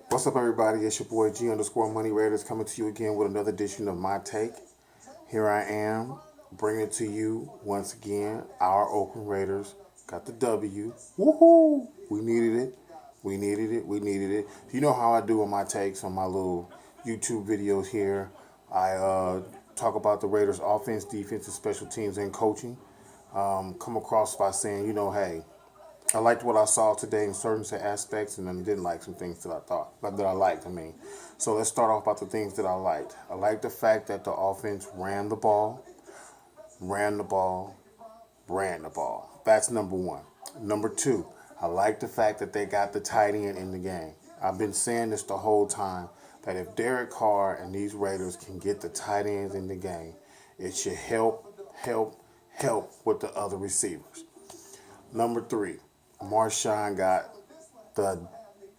What's up, everybody? It's your boy G_Money Raiders coming to you again with another edition of My Take. Here I am, bringing it to you once again. Our Oakland Raiders got the W. Woohoo! We needed it. We needed it. We needed it. You know how I do on my takes on my little YouTube videos here. I talk about the Raiders' offense, defense, and special teams and coaching. Come across by saying, hey, I liked what I saw today in certain aspects, and then didn't like some things that I thought that I liked. So let's start off about the things that I liked. I liked the fact that the offense ran the ball, ran the ball, ran the ball. That's number one. Number two, I like the fact that they got the tight end in the game. I've been saying this the whole time that if Derek Carr and these Raiders can get the tight ends in the game, it should help with the other receivers. Number three, Marshawn got the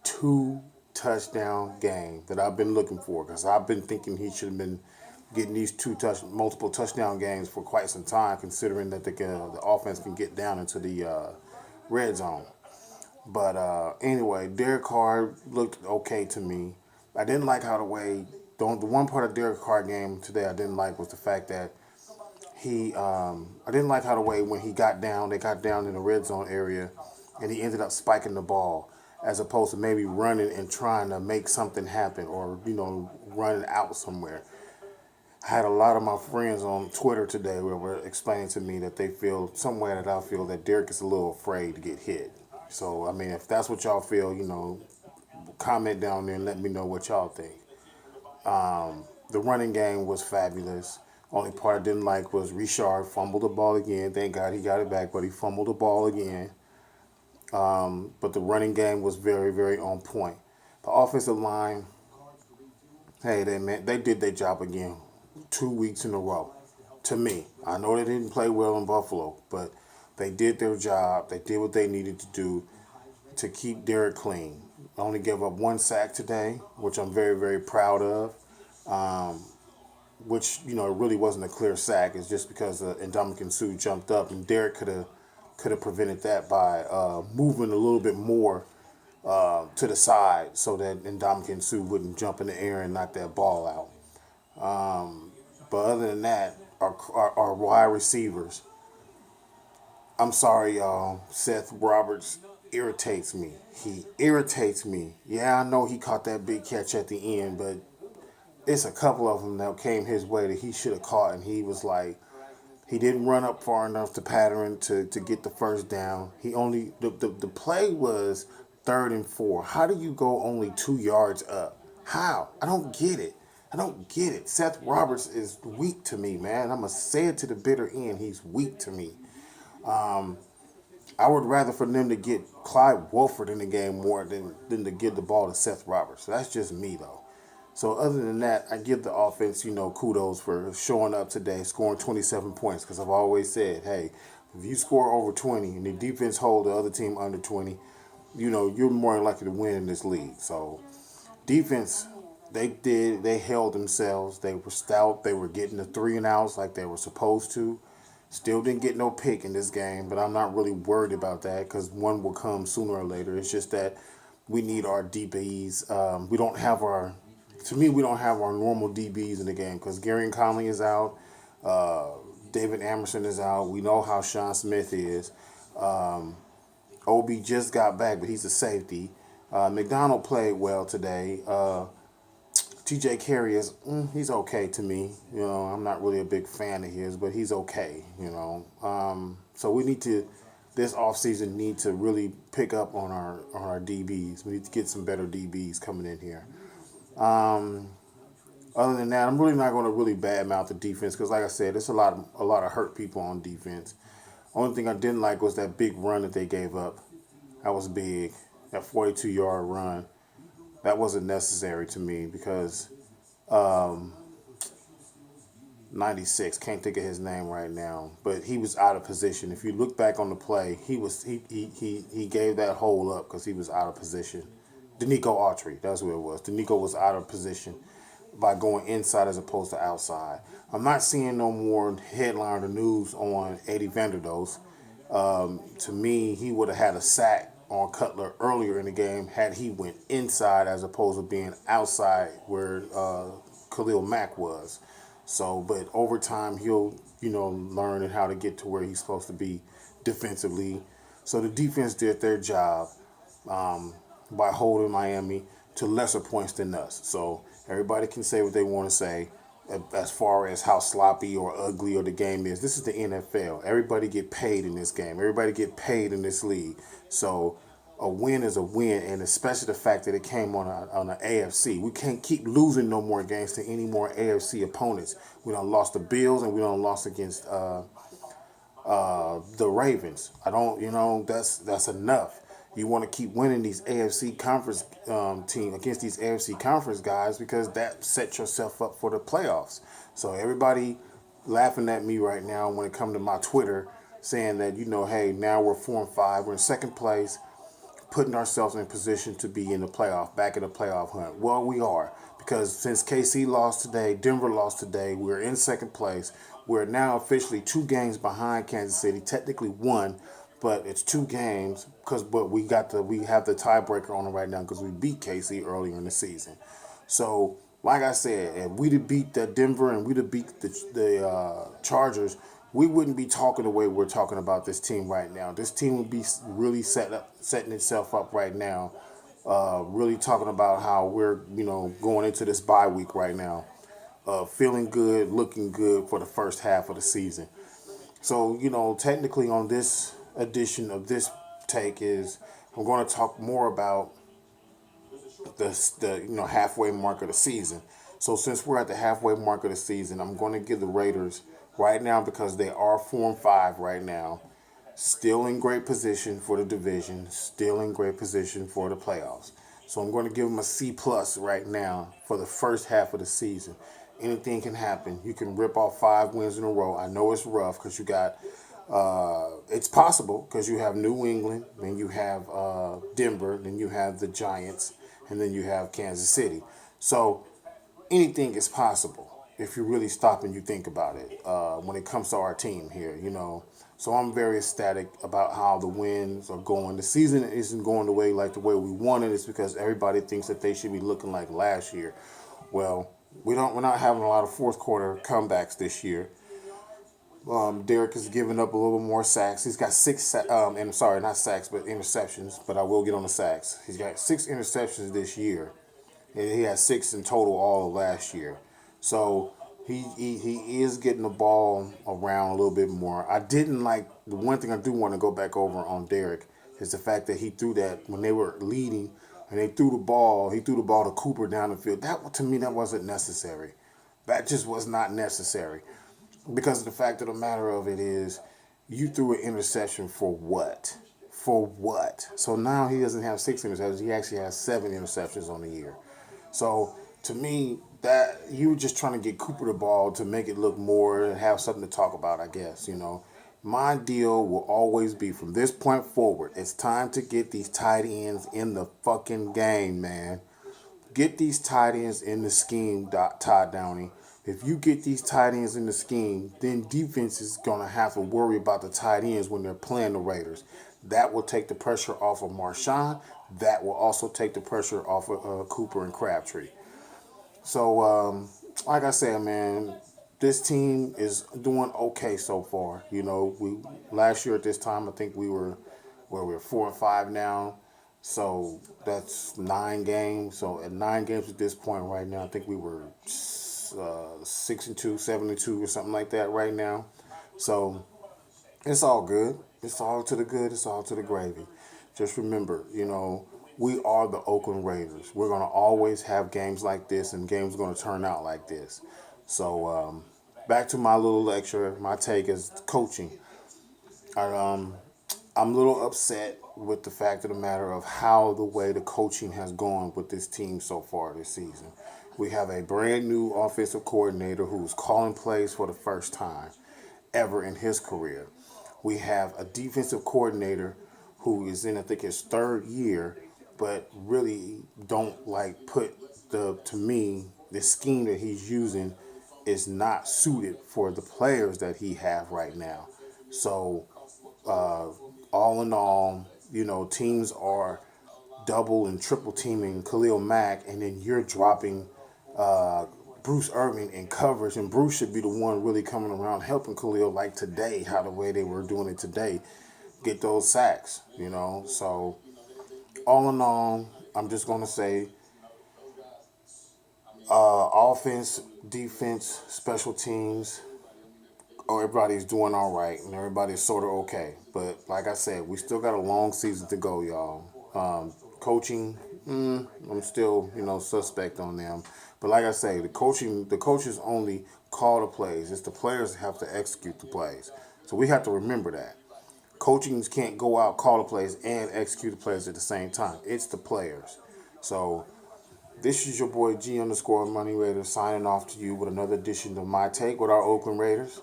2 touchdown game that I've been looking for, because I've been thinking he should have been getting these multiple touchdown games for quite some time, considering that the offense can get down into the red zone. But anyway, Derek Carr looked okay to me. I didn't like how the one part of Derek Carr game today I didn't like was the fact that I didn't like how the way when they got down in the red zone area, and he ended up spiking the ball as opposed to maybe running and trying to make something happen, or running out somewhere. I had a lot of my friends on Twitter today where were explaining to me that they feel somewhere that I feel that Derek is a little afraid to get hit. So if that's what y'all feel, comment down there and let me know what y'all think. The running game was fabulous. Only part I didn't like was Richard fumbled the ball again. Thank God he got it back, but he fumbled the ball again. But the running game was very, very on point. The offensive line, hey, they did their job again, 2 weeks in a row. To me, I know they didn't play well in Buffalo, but they did their job. They did what they needed to do to keep Derek clean. I only gave up 1 sack today, which I'm very, very proud of. Which it really wasn't a clear sack. It's just because Ndamukong Suh jumped up, and Derek could have prevented that by moving a little bit more to the side so that Ndamukong Suh wouldn't jump in the air and knock that ball out. But other than that, our wide receivers, I'm sorry, y'all. Seth Roberts irritates me. He irritates me. Yeah, I know he caught that big catch at the end, but it's a couple of them that came his way that he should have caught, and he was like, he didn't run up far enough to pattern to get the first down. The play was 3rd and 4. How do you go only 2 yards up? How? I don't get it. I don't get it. Seth Roberts is weak to me, man. I'm going to say it to the bitter end. He's weak to me. I would rather for them to get Clyde Wolford in the game more than to give the ball to Seth Roberts. So that's just me, though. So other than that, I give the offense, kudos for showing up today, scoring 27 points. Because I've always said, hey, if you score over 20 and the defense hold the other team under 20, you're more likely to win in this league. So defense, they held themselves. They were stout. They were getting the 3-and-outs like they were supposed to. Still didn't get no pick in this game, but I'm not really worried about that because one will come sooner or later. It's just that we need our DBs. We don't have our normal DBs in the game because Gary Conley is out. David Amerson is out. We know how Sean Smith is. Obi just got back, but he's a safety. McDonald played well today. TJ Carey he's okay to me. I'm not really a big fan of his, but he's okay. So we need to this offseason need to really pick up on our DBs. We need to get some better DBs coming in here. Other than that, I'm really not going to really badmouth the defense because, like I said, there's a lot of hurt people on defense. Only thing I didn't like was that big run that they gave up. That was big. That 42-yard run. That wasn't necessary to me because 96, can't think of his name right now, but he was out of position. If you look back on the play, he gave that hole up because he was out of position. Danico Autry, that's who it was. Danico was out of position by going inside as opposed to outside. I'm not seeing no more headline or news on Eddie Vanderdoes. To me, he would have had a sack on Cutler earlier in the game had he went inside as opposed to being outside where Khalil Mack was. So, but over time he'll learn how to get to where he's supposed to be defensively. So the defense did their job by holding Miami to lesser points than us. So everybody can say what they want to say as far as how sloppy or ugly or the game is. This is the NFL. Everybody get paid in this game. Everybody get paid in this league. So a win is a win, and especially the fact that it came on an AFC. We can't keep losing no more games to any more AFC opponents. We done lost the Bills and we done lost against the Ravens. I don't, that's enough. You want to keep winning these AFC conference team against these AFC conference guys because that sets yourself up for the playoffs. So everybody laughing at me right now when it comes to my Twitter saying that, hey, now we're 4-5, we're in second place, putting ourselves in position to be in the playoff, back in the playoff hunt. Well, we are, because since KC lost today, Denver lost today, we're in second place. We're now officially 2 games behind Kansas City, technically 1, but it's 2 games but we have the tiebreaker on it right now because we beat KC earlier in the season. So, like I said, if we'd have beat the Denver and we'd have beat the Chargers, we wouldn't be talking the way we're talking about this team right now. This team would be really setting itself up right now, really talking about how we're going into this bye week right now, feeling good, looking good for the first half of the season. So technically on this edition of this take is I'm going to talk more about the halfway mark of the season. So since we're at the halfway mark of the season, I'm going to give the Raiders right now, because they are 4-5 right now, still in great position for the division, still in great position for the playoffs. So I'm going to give them a C plus right now for the first half of the season. Anything can happen. You can rip off 5 wins in a row. I know it's rough because you got it's possible because you have New England, then you have Denver, then you have the Giants, and then you have Kansas City. So anything is possible if you really stop and you think about it when it comes to our team here. So I'm very ecstatic about how the wins are going. The season isn't going the way we wanted. It's because everybody thinks that they should be looking like last year. Well, we're not having a lot of fourth quarter comebacks this year. Derek is giving up a little more sacks. He's got 6, and sorry, not sacks, but interceptions. But I will get on the sacks. He's got 6 interceptions this year. And he had 6 in total all of last year. So he is getting the ball around a little bit more. I didn't like, the one thing I do want to go back over on Derek is the fact that he threw that when they were leading and he threw the ball to Cooper down the field. That, to me, that wasn't necessary. That just was not necessary. Because the fact of the matter of it is, you threw an interception for what? For what? So now he doesn't have 6 interceptions. He actually has 7 interceptions on the year. So to me, that you were just trying to get Cooper the ball to make it look more and have something to talk about, I guess. My deal will always be from this point forward, it's time to get these tight ends in the fucking game, man. Get these tight ends in the scheme, Todd Downey. If you get these tight ends in the scheme, then defense is going to have to worry about the tight ends when they're playing the Raiders. That will take the pressure off of Marshawn. That will also take the pressure off of Cooper and Crabtree. So, like I said, man, this team is doing okay so far. We last year at this time, I think we're 4-5 now. So that's 9 games. So at 9 games at this point right now, I think we were 6-2, 7-2, or something like that right now. So it's all good. It's all to the good. It's all to the gravy. Just remember, we are the Oakland Raiders. We're going to always have games like this, and games are going to turn out like this. So back to my little lecture. My take is coaching. I'm a little upset with the fact of the matter of how the way the coaching has gone with this team so far this season. We have a brand new offensive coordinator who's calling plays for the first time ever in his career. We have a defensive coordinator who is in, I think, his 3rd year, but really don't to me, the scheme that he's using is not suited for the players that he have right now. So, all in all, teams are double and triple teaming Khalil Mack, and then you're dropping Bruce Irvin in coverage, and Bruce should be the one really coming around helping Khalil, like today, how the way they were doing it today, get those sacks. So all in all, I'm just gonna say offense, defense, special teams. Oh, everybody's doing all right, and everybody's sort of okay. But like I said, we still got a long season to go, y'all. Coaching, I'm still, suspect on them. But like I say, the coaches only call the plays. It's the players that have to execute the plays. So we have to remember that. Coachings can't go out, call the plays, and execute the plays at the same time. It's the players. So this is your boy G_Money Raider signing off to you with another edition of My Take with our Oakland Raiders.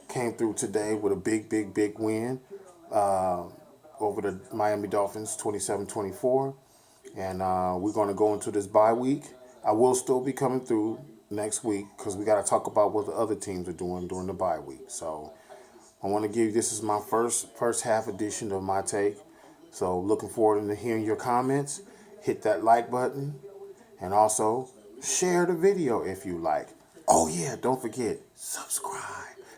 Came through today with a big, big, big win over the Miami Dolphins, 27-24. And we're going to go into this bye week. I will still be coming through next week because we got to talk about what the other teams are doing during the bye week. So I want to give you, this is my first half edition of My Take. So looking forward to hearing your comments. Hit that like button and also share the video if you like. Oh yeah, don't forget, subscribe.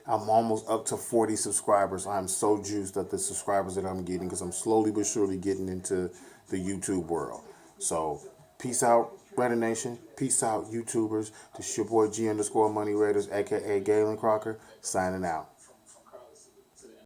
I'm almost up to 40 subscribers. I'm so juiced at the subscribers that I'm getting because I'm slowly but surely getting into the YouTube world. So, peace out, Raider Nation. Peace out, YouTubers. This is your boy G_Money Raiders, a.k.a. Galen Crocker, signing out.